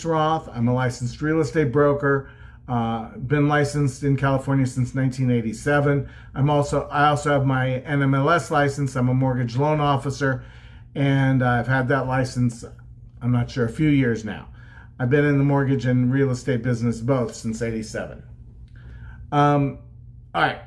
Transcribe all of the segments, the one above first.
Bruce Roth. I'm a licensed real estate broker. Been licensed in California since 1987. I also have my NMLS license. I'm a mortgage loan officer, and I've had that license, I'm not sure, a few years now. I've been in the mortgage and real estate business both since '87. All right.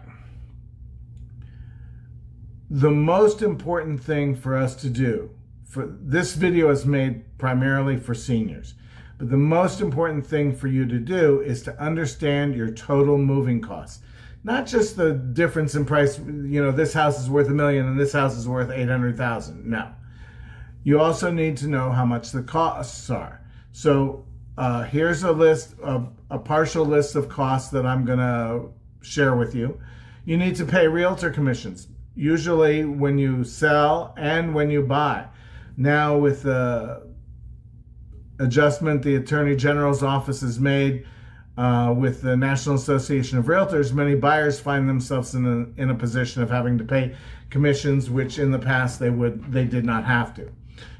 The most important thing for us to do, for this video is made primarily for seniors, but the most important thing for you to do is to understand your total moving costs. Not just the difference in price, this house is worth $1 million and this house is worth $800,000. No. You also need to know how much the costs are. So here's a partial list of costs that I'm going to share with you. You need to pay realtor commissions, usually when you sell and when you buy. Now with the adjustment the Attorney General's office has made with the National Association of Realtors, many buyers find themselves in a position of having to pay commissions, which in the past they did not have to.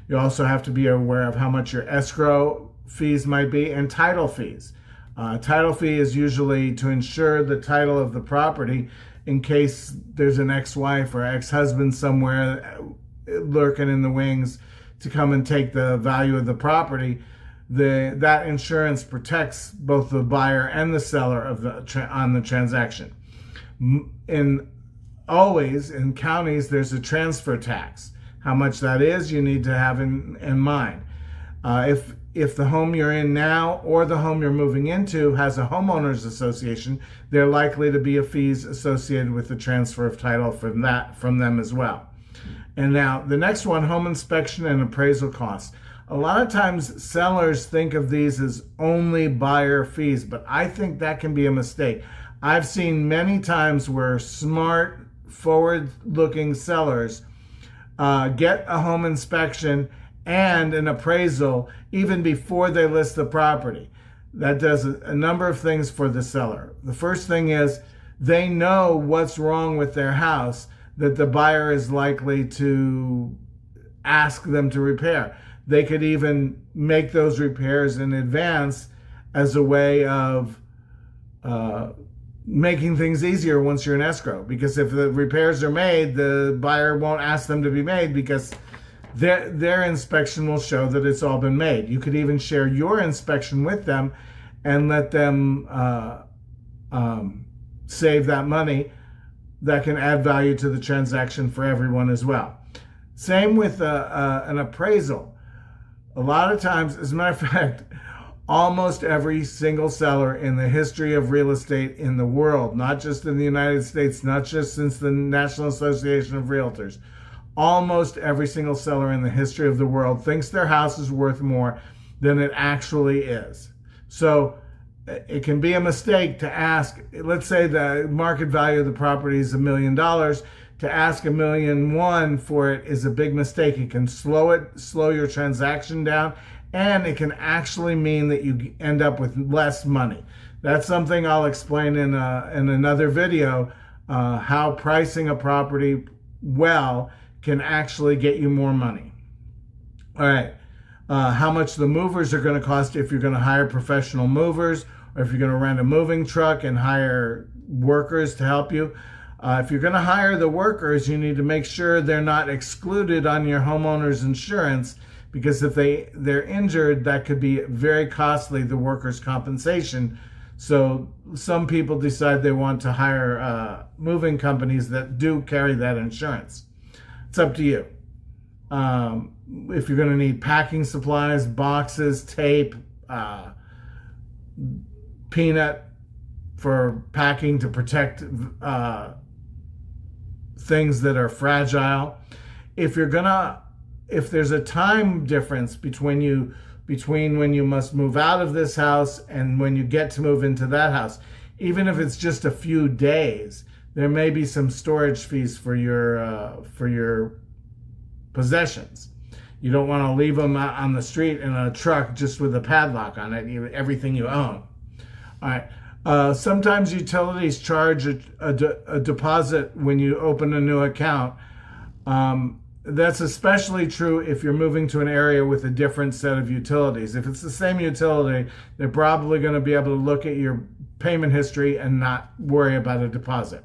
You also have to be aware of how much your escrow fees might be and title fees. Title fee is usually to insure the title of the property in case there's an ex-wife or ex-husband somewhere lurking in the wings to come and take the value of the property. That insurance protects both the buyer and the seller on the transaction. Always in counties, there's a transfer tax. How much that is, you need to have in mind. If the home you're in now or the home you're moving into has a homeowners association, there are likely to be fees associated with the transfer of title from them as well. And now the next one, home inspection and appraisal costs. A lot of times sellers think of these as only buyer fees, but I think that can be a mistake. I've seen many times where smart, forward-looking sellers get a home inspection and an appraisal even before they list the property. That does a number of things for the seller. The first thing is they know what's wrong with their house that the buyer is likely to ask them to repair. They could even make those repairs in advance as a way of making things easier once you're in escrow. Because if the repairs are made, the buyer won't ask them to be made because their inspection will show that it's all been made. You could even share your inspection with them and let them save that money. That can add value to the transaction for everyone as well. Same with an appraisal. A lot of times, as a matter of fact, almost every single seller in the history of real estate in the world, not just in the United States, not just since the National Association of Realtors, almost every single seller in the history of the world thinks their house is worth more than it actually is. So it can be a mistake to ask, let's say the market value of the property is $1 million. To ask $1.1 million for it is a big mistake. It can slow your transaction down, and it can actually mean that you end up with less money. That's something I'll explain in another video, how pricing a property well can actually get you more money. All right, how much the movers are going to cost if you're going to hire professional movers, or if you're going to rent a moving truck and hire workers to help you. If you're going to hire the workers, you need to make sure they're not excluded on your homeowner's insurance, because if they're injured, that could be very costly, the workers' compensation. So some people decide they want to hire moving companies that do carry that insurance. It's up to you. If you're going to need packing supplies, boxes, tape, peanut for packing to protect things that are fragile. If there's a time difference between when you must move out of this house and when you get to move into that house, even if it's just a few days, there may be some storage fees for your possessions. You don't want to leave them out on the street in a truck just with a padlock on it, everything you own. All right. Sometimes utilities charge a deposit when you open a new account. that's especially true if you're moving to an area with a different set of utilities. If it's the same utility, they're probably going to be able to look at your payment history and not worry about a deposit.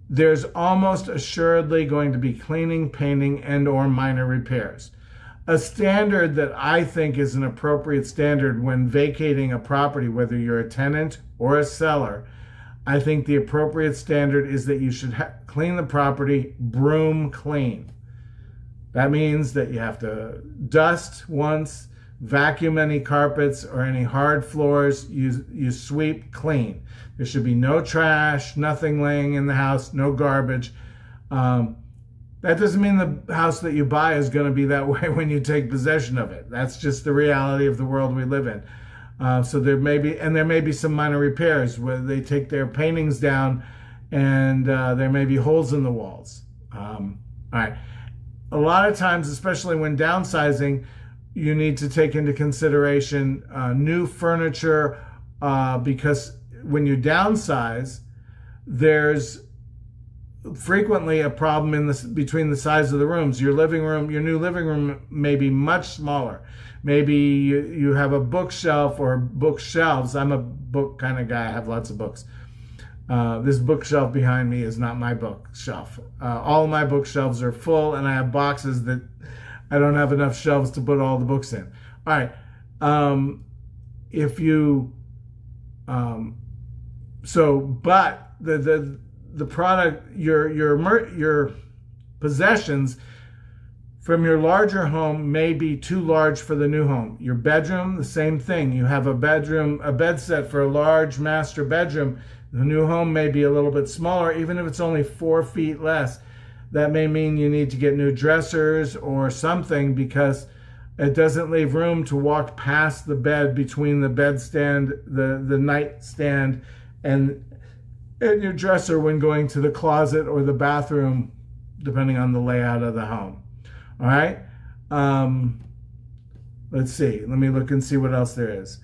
There's almost assuredly going to be cleaning, painting, and or minor repairs. A standard that I think is an appropriate standard when vacating a property, whether you're a tenant or a seller, I think the appropriate standard is that you should clean the property broom clean. That means that you have to dust once, vacuum any carpets or any hard floors, you sweep clean. There should be no trash, nothing laying in the house, no garbage. That doesn't mean the house that you buy is going to be that way when you take possession of it. That's just the reality of the world we live in. So there may be some minor repairs where they take their paintings down and there may be holes in the walls. All right. A lot of times, especially when downsizing, you need to take into consideration new furniture because when you downsize, there's frequently a problem between the size of the rooms. Your new living room may be much smaller. Maybe you have a bookshelf or bookshelves. I'm a book kind of guy. I have lots of books. This bookshelf behind me is not my bookshelf. All of my bookshelves are full, and I have boxes that I don't have enough shelves to put all the books in. All right. But the product, your possessions from your larger home may be too large for the new home. Your bedroom, the same thing. You have a bed set for a large master bedroom. The new home may be a little bit smaller, even if it's only 4 feet less. That may mean you need to get new dressers or something because it doesn't leave room to walk past the bed between the bedstand, the nightstand, and your dresser when going to the closet or the bathroom, depending on the layout of the home. All right. Let's see. Let me look and see what else there is.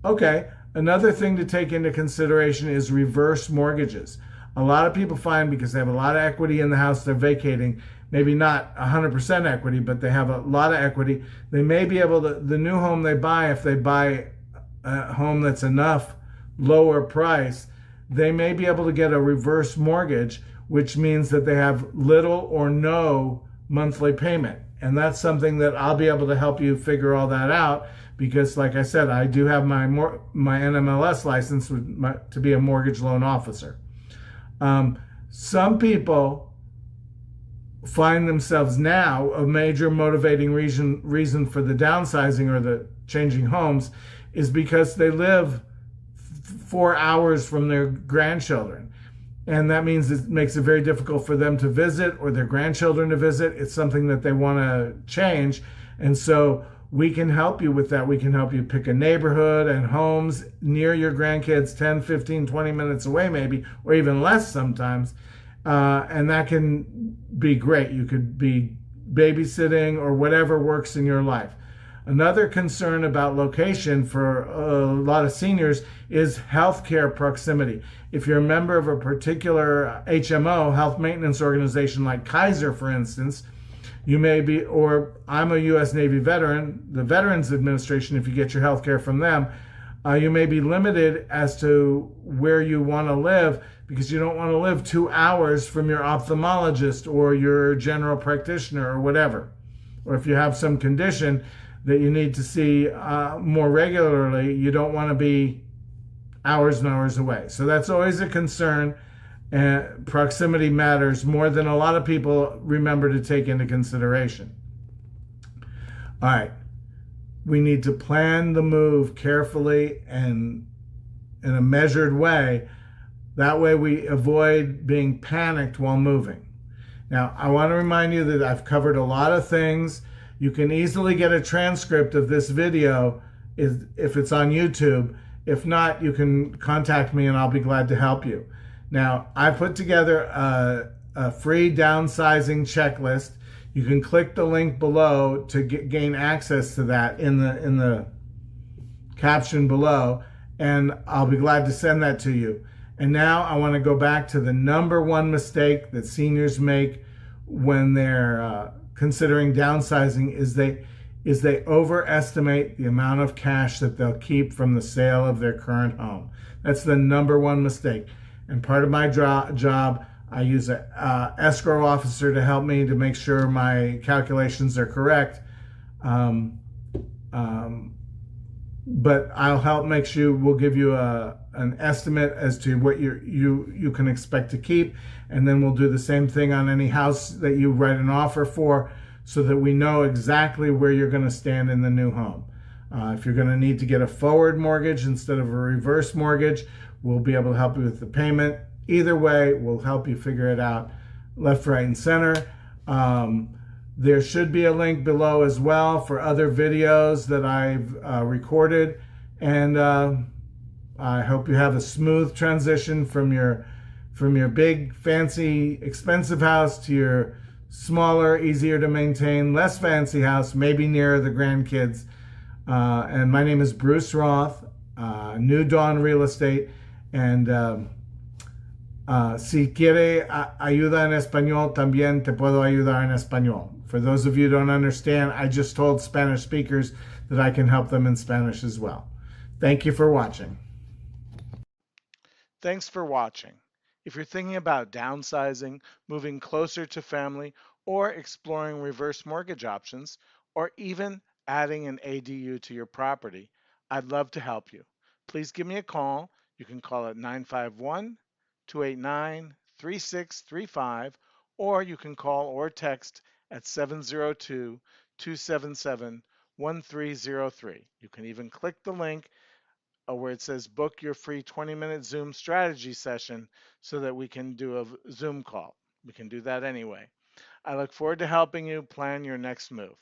Okay. Another thing to take into consideration is reverse mortgages. A lot of people find because they have a lot of equity in the house they're vacating, maybe not 100% equity, but they have a lot of equity. They may be able to, the new home they buy, if they buy a home that's enough lower price, they may be able to get a reverse mortgage, which means that they have little or no monthly payment. And that's something that I'll be able to help you figure all that out because, like I said, I do have my NMLS license to be a mortgage loan officer. Some people find themselves now, a major motivating reason for the downsizing or the changing homes is because they live 4 hours from their grandchildren. And that means it makes it very difficult for them to visit or their grandchildren to visit. It's something that they want to change. And so we can help you with that. We can help you pick a neighborhood and homes near your grandkids, 10, 15, 20 minutes away maybe, or even less sometimes. And that can be great. You could be babysitting or whatever works in your life. Another concern about location for a lot of seniors is healthcare proximity. If you're a member of a particular HMO, health maintenance organization like Kaiser, for instance, you may be, or I'm a U.S. Navy veteran, the Veterans Administration, if you get your healthcare from them, you may be limited as to where you want to live because you don't want to live 2 hours from your ophthalmologist or your general practitioner or whatever. Or if you have some condition that you need to see more regularly, you don't want to be hours and hours away. So that's always a concern. And proximity matters more than a lot of people remember to take into consideration. All right. We need to plan the move carefully and in a measured way. That way we avoid being panicked while moving. Now, I want to remind you that I've covered a lot of things. You can easily get a transcript of this video if it's on YouTube. If not, you can contact me and I'll be glad to help you. Now, I put together a free downsizing checklist. You can click the link below to gain access to that in the caption below, and I'll be glad to send that to you. And now I want to go back to the number one mistake that seniors make when they're considering downsizing is they overestimate the amount of cash that they'll keep from the sale of their current home. That's the number one mistake. And part of my job, I use an escrow officer to help me to make sure my calculations are correct. Um, um, but I'll help make sure we'll give you an estimate as to what you can expect to keep, and then we'll do the same thing on any house that you write an offer for, so that we know exactly where you're going to stand in the new home. If you're going to need to get a forward mortgage instead of a reverse mortgage, we'll be able to help you with the payment. Either way, we'll help you figure it out, left, right, and center. There should be a link below as well for other videos that I've recorded. And I hope you have a smooth transition from your big, fancy, expensive house to your smaller, easier to maintain, less fancy house, maybe near the grandkids. And my name is Bruce Roth, New Dawn Real Estate. And si quiere ayuda en español, también te puedo ayudar en español. For those of you who don't understand, I just told Spanish speakers that I can help them in Spanish as well. Thank you for watching. Thanks for watching. If you're thinking about downsizing, moving closer to family, or exploring reverse mortgage options, or even adding an ADU to your property, I'd love to help you. Please give me a call. You can call at 951 289 3635, or you can call or text at 702 277 1303. You can even click the link where it says book your free 20-minute Zoom strategy session so that we can do a Zoom call. We can do that anyway. I look forward to helping you plan your next move.